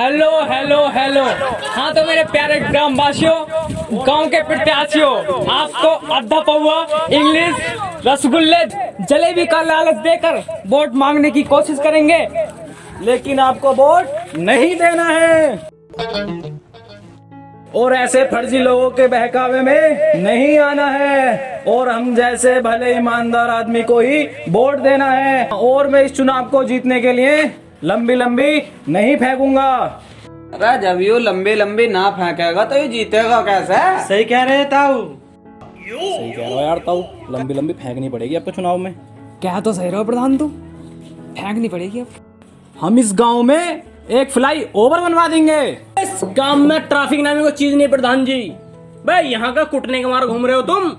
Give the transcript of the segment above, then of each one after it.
Hello hello hello. हाँ तो मेरे प्यारे ग्रामवासियों, गांव के प्रत्याशियों, आपको आधा पौवा इंग्लिश, रसगुल्ले, जलेबी का लालच देकर वोट मांगने की कोशिश करेंगे, लेकिन आपको वोट नहीं देना है और ऐसे फर्जी लोगों के बहकावे में नहीं आना है और हम जैसे भले ईमानदार आदमी को ही वोट देना है। और मैं इस चुनाव को जीतने के लिए लंबी लंबी नहीं फेंकूंगा। अरे जब यू लंबी लंबी ना फेंकेगा तो ये जीतेगा कैसे? सही कह रहे ताऊ। सही कह रहा है यार ताऊ, लंबी लंबी फेंकनी पड़ेगी आपको चुनाव में। क्या तो सही रहो प्रधान, तू फेंकनी पड़ेगी अब। हम इस गांव में एक फ्लाई ओवर बनवा देंगे। इस गांव में ट्रैफिक नामी कोई चीज नहीं प्रधान जी। भाई यहाँ का कुटने के मार घूम रहे हो तुम।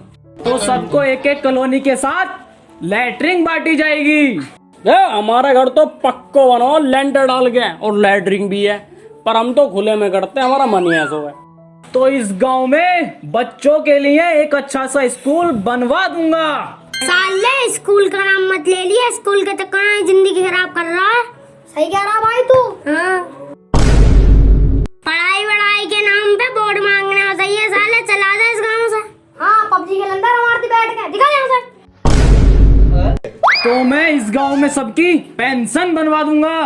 तो सबको एक एक कॉलोनी के साथ लैटरिंग बांटी जाएगी। हमारा घर तो पक्को बनो लेंटर डाल के और लैटरिंग भी है, पर हम तो खुले में करते हैं, हमारा मन ही ऐसा है। तो इस गांव में बच्चों के लिए एक अच्छा सा स्कूल बनवा दूंगा। साले स्कूल का नाम मत ले लिया, स्कूल के तो कहाँ जिंदगी खराब कर रहा है। सही कह रहा भाई तू। हाँ। पढ़ाई वढ़ाई के नाम पे वोट मांगने में सही है साले, चला जा इस गांव से। हाँ पबजी के अंदर हमारे बैठ के दिखा यहाँ से। तो मैं इस गांव में सबकी पेंशन बनवा दूंगा।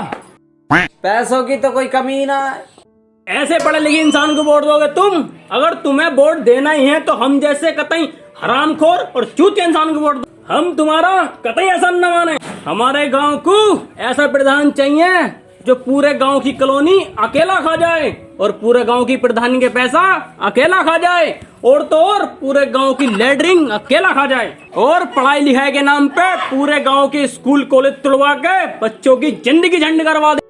पैसों की तो कोई कमी ना है। ऐसे पढ़े लिखे इंसान को वोट दोगे तुम? अगर तुम्हें वोट देना ही है तो हम जैसे कतई हरामखोर और चूतिया इंसान को वोट दो। हम तुम्हारा कतई ऐसा न माने। हमारे गांव को ऐसा प्रधान चाहिए जो पूरे गांव की कॉलोनी अकेला खा जाए और पूरे गांव की प्रधानी के पैसा अकेला खा जाए और तो और पूरे गांव की लैटरिंग अकेला खा जाए और पढ़ाई लिखाई के नाम पे पूरे गांव के स्कूल कॉलेज तुड़वा के बच्चों की जिंदगी झंड करवा दे।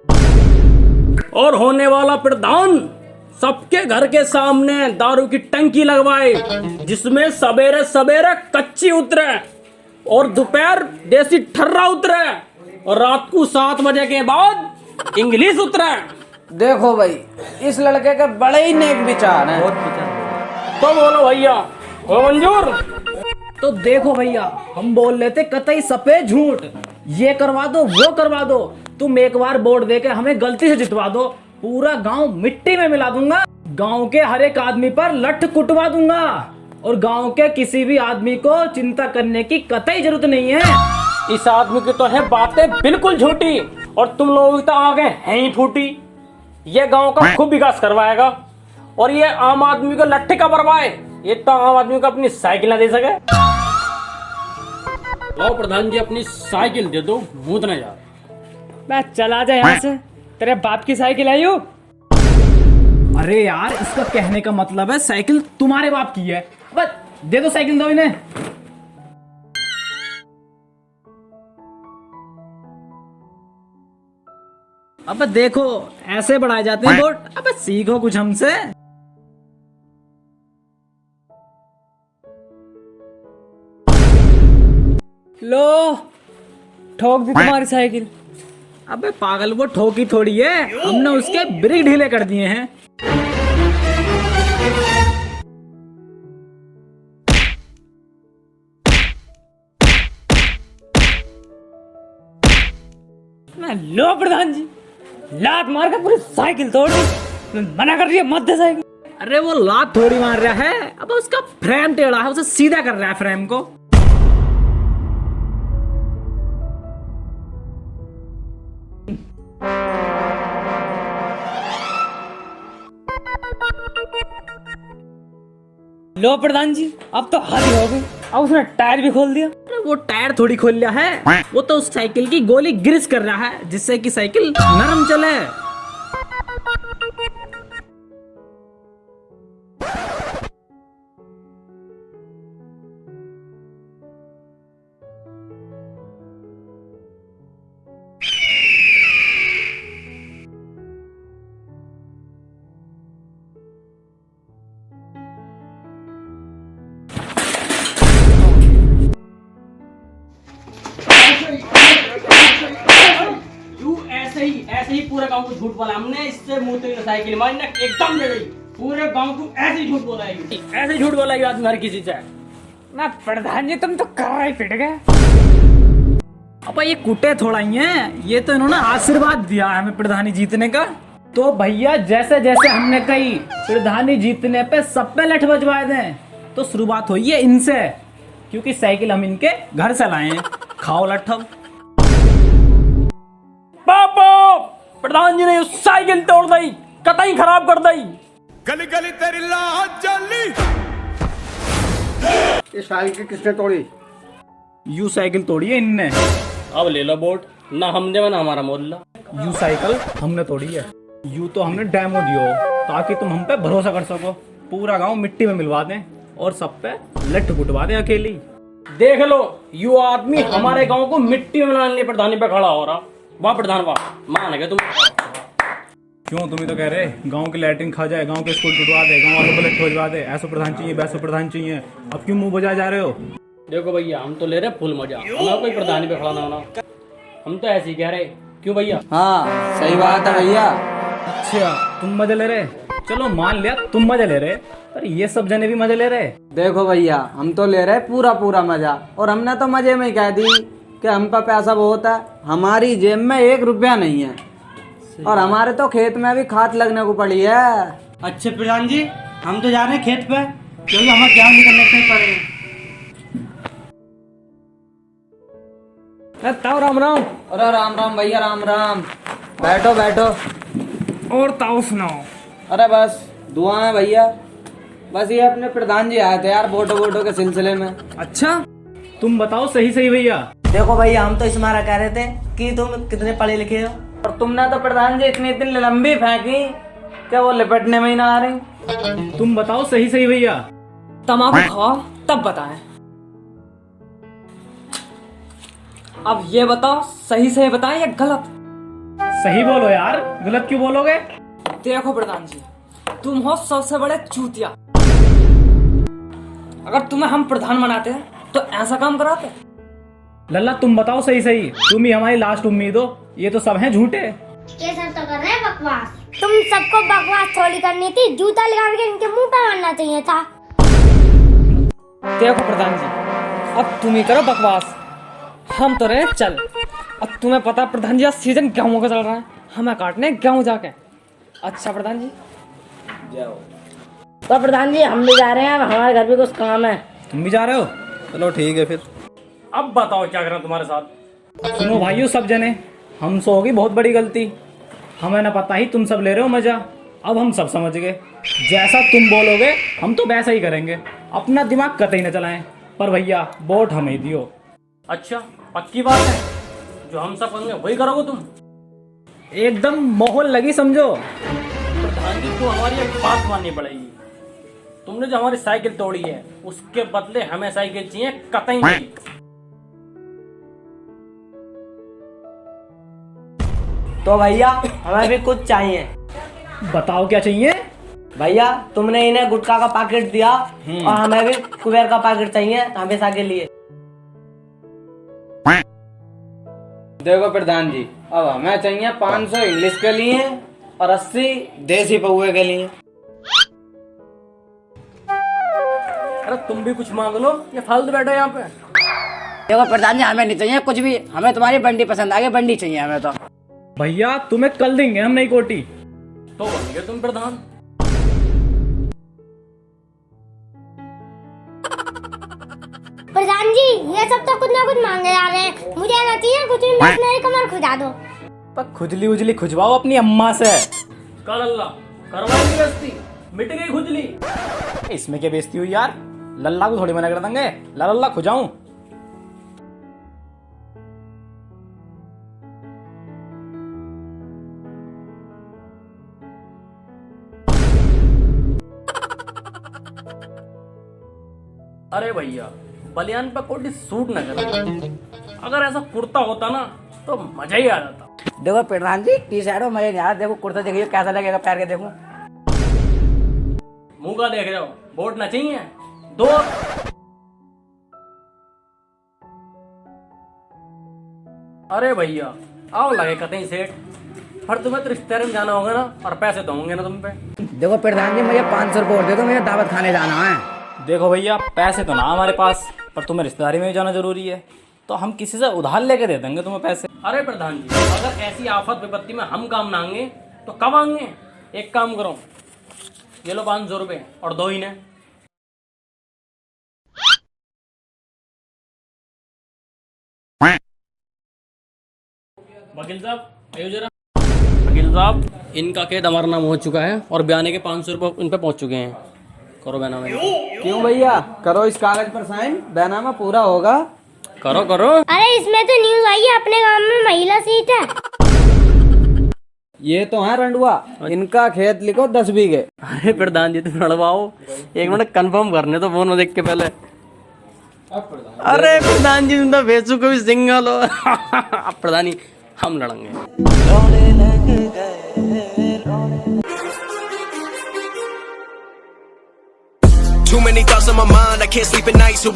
और होने वाला प्रधान सबके घर के सामने दारू की टंकी लगवाए, जिसमें सवेरे सवेरे कच्ची उतरे और दोपहर देसी ठर्रा उतरे और रात को 7 बजे के बाद इंग्लिश उतरे। देखो भाई, इस लड़के के बड़े ही नेक विचार हैं। तो बोलो भैया, हो मंजूर? तो देखो भैया, हम बोल लेते कतई सफेद झूठ, ये करवा दो वो करवा दो। तुम एक बार वोट देके हमें गलती से जितवा दो, पूरा गांव मिट्टी में मिला दूंगा। गांव के हर एक आदमी पर लठ कुटवा दूंगा और गांव के किसी भी आदमी को चिंता करने की कतई जरूरत नहीं है। इस आदमी की तो है बातें बिल्कुल झूठी और तुम लोगों की तो आगे है ही फूटी। ये गांव का खूब विकास करवाएगा और ये आम आदमी को लट्ठे का बरवाए, ये तो आम आदमी को अपनी साइकिल ना दे सके। लो प्रधान जी, अपनी साइकिल दे दो, भूत न जा। मैं चला जा यहाँ से, तेरे बाप की साइकिल आई हो। अरे यार, इसका कहने का मतलब है साइकिल तुम्हारे बाप की है। बस दे दो साइकिल, दो इन्हें। अब देखो, ऐसे बढ़ाए जाते हैं वोट। अब सीखो कुछ हमसे। लो, ठोक दी तुम्हारी साइकिल। अबे पागल, वो ठोकी थोड़ी है, हमने उसके ब्रेक ढीले कर दिए हैं। लो प्रधान जी, लात मार कर पूरी साइकिल तोड़ दी। मना कर रही है मत दे साइकिल। अरे वो लात थोड़ी मार रहा है, अब उसका फ्रेम टेढ़ा है, उसे सीधा कर रहा है फ्रेम को। लो प्रधान जी, अब तो हाथ हो गई। अब उसने टायर भी खोल दिया। अरे वो टायर थोड़ी खोल लिया है, वो तो उस साइकिल की गोली ग्रीस कर रहा है, जिससे कि साइकिल नरम चले। ऐसे ही पूरे गांव को झूठ बोला हमने। इससे मुंह तो साइकिल मारने एकदम ले गई। पूरे गांव को ऐसे ही झूठ बोलाएगी, ऐसे ही झूठ बोलाएगी आदमी हर किसी से। ना प्रधान जी, तुम तो कर ही पिट गए। अब ये कुटे थोड़ा ही हैं, ये तो इन्होंने आशीर्वाद दिया है हमें प्रधानी जीतने का। तो भैया जैसे जैसे हमने कही प्रधानी जीतने पे सब पे लठ बजवा दें, तो शुरुआत हुई है इनसे, क्योंकि साइकिल हम इनके घर से लाए हैं। खाओ लठ। पापा, प्रधान जी ने उस साइकिल तोड़ दी, कतई खराब कर दी। गली गली तेरी लाज जली। ये साइकिल किसने तोड़ी? यू साइकिल तोड़ी है इनने। अब ले लो बोर्ड, ना हम देवा ना हमारा मोहल्ला। यू साइकिल हमने तोड़ी है, यू तो हमने डेमो दियो ताकि तुम हम पे भरोसा कर सको। पूरा गांव मिट्टी में मिलवा दें और सब पे लठ कुटवा दें अकेली। देख लो, यू आदमी हमारे गांव को मिट्टी में मिलाने के लिए प्रधानी पे खड़ा हो रहा। वाह प्रधान वाह, मान गए तुम। क्यों, तुम ही तो कह रहे गांव की लैट्रिन खा जाए, गांव के स्कूल टुटवा दे, गांव वालों को लठ बजवा दे, ऐसा प्रधान चाहिए वैसा प्रधान चाहिए। अब क्यों मुंह बजा जा रहे हो? देखो भैया, हम तो ले रहे फुल मजा, हमें कोई प्रधानी पे खड़ा ना होना। हम तो ऐसे ही कह रहे। क्यों भैया? हाँ सही बात है भैया। अच्छा तुम मजे ले रहे, चलो मान लिया तुम मजे ले रहे, पर ये सब जने भी मजे ले रहे। देखो भैया, हम तो ले रहे पूरा पूरा मजा, और हमने तो मजे में ही कह दी कि हम पे पैसा बहुत है, हमारी जेब में 1 रुपया नहीं है, और हमारे तो खेत में भी खाद लगने को पड़ी है। अच्छे प्रधान जी, हम तो जा रहे हैं खेत पे, क्योंकि हमें गेहूं निकलने के पड़े। ताऊ राम राम। अरे राम राम भैया, राम राम। बैठो बैठो। और ताऊ सुनाओ। अरे बस दुआ है भैया, बस ये अपने प्रधान जी आए थे यार वोटो वोटो के सिलसिले में। अच्छा तुम बताओ सही सही भैया। देखो भैया, हम तो इस मारा कह रहे थे कि तुम कितने पढ़े लिखे हो, और तुमने तो प्रधान जी इतनी इतनी लंबी फेंकी कि वो लिपटने में ही ना आ रही। तुम बताओ सही सही भैया। तम्बाकू खाओ तब बताएं। अब ये बताओ सही सही बताएं या गलत? सही बोलो यार, गलत क्यों बोलोगे? देखो प्रधान जी, तुम हो सबसे बड़े चूतिया। अगर तुम्हें हम प्रधान बनाते तो ऐसा काम कराते? लल्ला तुम बताओ सही सही, तुम ही हमारी लास्ट उम्मीद हो, ये तो सब हैं झूठे। ये सब तो कर रहे हैं बकवास। तुम सबको बकवास थोड़ी करनी थी, जूता लगा के इनके मुंह पे मारना चाहिए था। देखो प्रधान जी, अब तुम ही करो बकवास, हम तो रहे चल। अब तुम्हें पता प्रधान जी आज सीजन गेहूं का चल रहा है, हमें काटने गेहूं जाके। अच्छा प्रधान जी जाओ। तो प्रधान जी हम भी जा रहे हैं, हमारे घर भी कुछ काम है। तुम भी जा रहे हो? चलो ठीक है फिर। अब बताओ क्या करें तुम्हारे साथ। सुनो भाइयों सब जने, हमसे होगी बहुत बड़ी गलती, हमें ना पता ही तुम सब ले रहे हो मजा। अब हम सब समझ गए, जैसा तुम बोलोगे हम तो वैसा ही करेंगे, अपना दिमाग कतई न चलाएं। पर भैया वोट हमें ही दियो। अच्छा पक्की बात है, जो हम सब करेंगे वही करोगे तुम? एकदम माहौल लगी समझो। प्रधान जी को हमारी एक बात माननी पड़ेगी। तुमने जो हमारी साइकिल तोड़ी है उसके बदले हमें साइकिल चाहिए, कतई नहीं। तो भैया हमें भी कुछ चाहिए। बताओ क्या चाहिए? भैया तुमने इन्हें गुटखा का पैकेट दिया और हमें भी कुबेर का पैकेट चाहिए हमेशा के लिए। देखो प्रधान जी, अब हमें चाहिए 500 इंग्लिश के लिए और 80 देसी पौए के लिए। अरे तुम भी कुछ मांग लो, ये फालतू बैठो यहाँ पे। देखो प्रधान जी, हमें नहीं चाहिए कुछ भी, हमें तुम्हारी बंडी पसंद आ गई, बंडी चाहिए हमें तो। भैया तुम्हें कल देंगे हम नई कोटी। तो बन गए तुम प्रधान। प्रधान जी ये सब तो कुछ ना कुछ मांगे जा रहे हैं, मुझे आना चाहिए कुछ भी, बस मेरी कमर खुदा दो। पर खुजली उजली खुजवाओ अपनी अम्मा से। कल अल्लाह करवाएंगे बेइज्जती, मिट गई खुजली। इसमें क्या बेइज्जती हुई यार, लल्ला को थोड़ी मना कर देंगे, लल्ला खुजाऊं। अरे भैया बलियान पर कोटी सूट न करे, अगर ऐसा कुर्ता होता ना तो मजा ही आ जाता। देखो प्रधान जी, टी शर्ट में मजा नहीं आ रहा, देखो कुर्ता देखिए कैसा लगेगा पैर के, देखो मुंह का देख रहे हो, वोट ना चाहिए दो। अरे भैया आओ लगे कतई सेठ, पर तुम्हें तो रिश्तेदारी में जाना होगा ना, और पैसे तो होंगे ना तुम पे। देखो प्रधान जी, मुझे 500 रुपये और दे दो, मुझे दावत खाने जाना है। देखो भैया पैसे तो ना हमारे पास, पर तुम्हें रिश्तेदारी में भी जाना जरूरी है, तो हम किसी से उधार लेके दे देंगे तुम्हें पैसे। अरे प्रधान जी, अगर ऐसी आफत विपत्ति में हम काम मांगे तो कब आएंगे? एक काम करो, ये लो 500 रुपए और दो ही ने। वकील साहब आइए जरा। वकील साहब, इनका केस हमारा नाम हो चुका है और बयाने के 500 रुपए इन पे पहुंच चुके हैं। करो बैनामा। क्यों भैया, करो इस कागज पर साइन, बैनामा पूरा होगा। करो करो। अरे इसमें तो न्यूज आई है अपने गांव में महिला सीट है। ये तो है रंडुआ, इनका खेत लिखो 10 बीघे। अरे प्रधान जी तुम लड़वाओ, एक मिनट कंफर्म करने तो फोन देख के पहले। अरे प्रधान जी तुम तो बेचू को भी सिंगल हो। अब प्रधान जी हम लड़ेंगे। Too many thoughts on my mind, I can't sleep at night, so